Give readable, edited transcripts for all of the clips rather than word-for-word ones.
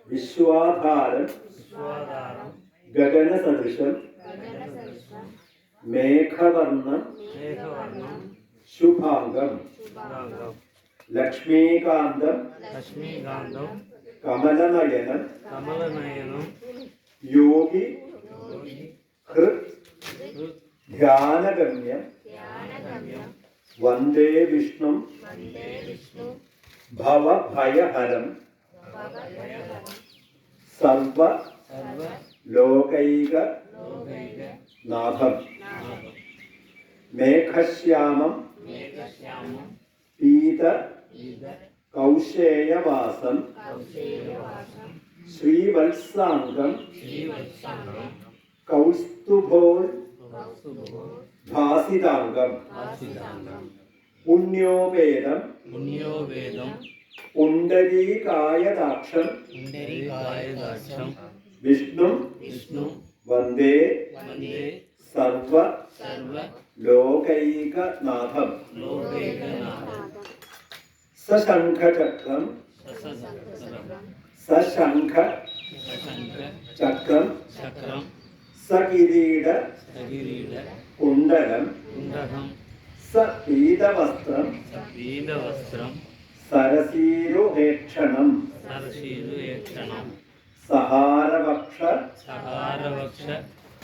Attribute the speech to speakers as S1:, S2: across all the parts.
S1: വിശ്വാധാരം ഗഗനസദൃശം മേഘവർണം ശുഭാംഗം ലക്ഷ്മീകാന്തം കമലനയനം Yogi ഹൃത് ധ്യാനഗമ്യം Vande Vishnu ഭവഭയഹരം Sarva ലോകൈക നാഥം മേഘശ്യാമം പീത കൗശേയവാസം ശ്രീവത്സാംഗം കൗസ്തുഭോൽ ഭാസിതാംഗം പുണ്യോപേതം പുണ്ഡരീകായദാക്ഷം Vishnu Vande Sarva ലോകൈകനാഥം സശംഖചക്രം സകിരീട കുണ്ഡലം സപീതവസ്ത്രം സരസീരുഹേക്ഷണം സഹാരവക്ഷ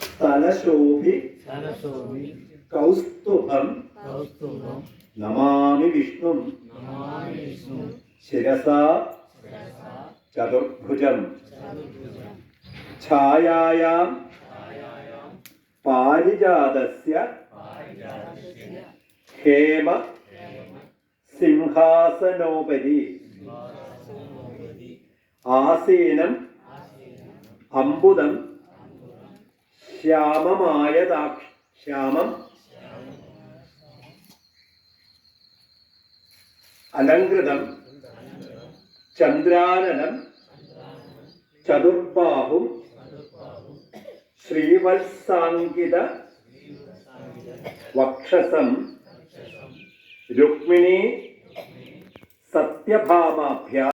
S1: സ്ഥലശോഭി Kaustubham Namami Vishnu ശിരസാ ചതുർഭുജം ഛായായാം പാരിജാതസ്യ Hema സിംഹാസനോപരി ആസീനം അംബുദം ശ്യാമം അലങ്കൃതം ചന്ദ്രാനനം ചതുർബാഹും ശ്രീവത്സാങ്കിത വക്ഷസം Rukmini സത്യഭാമാഭ്യാം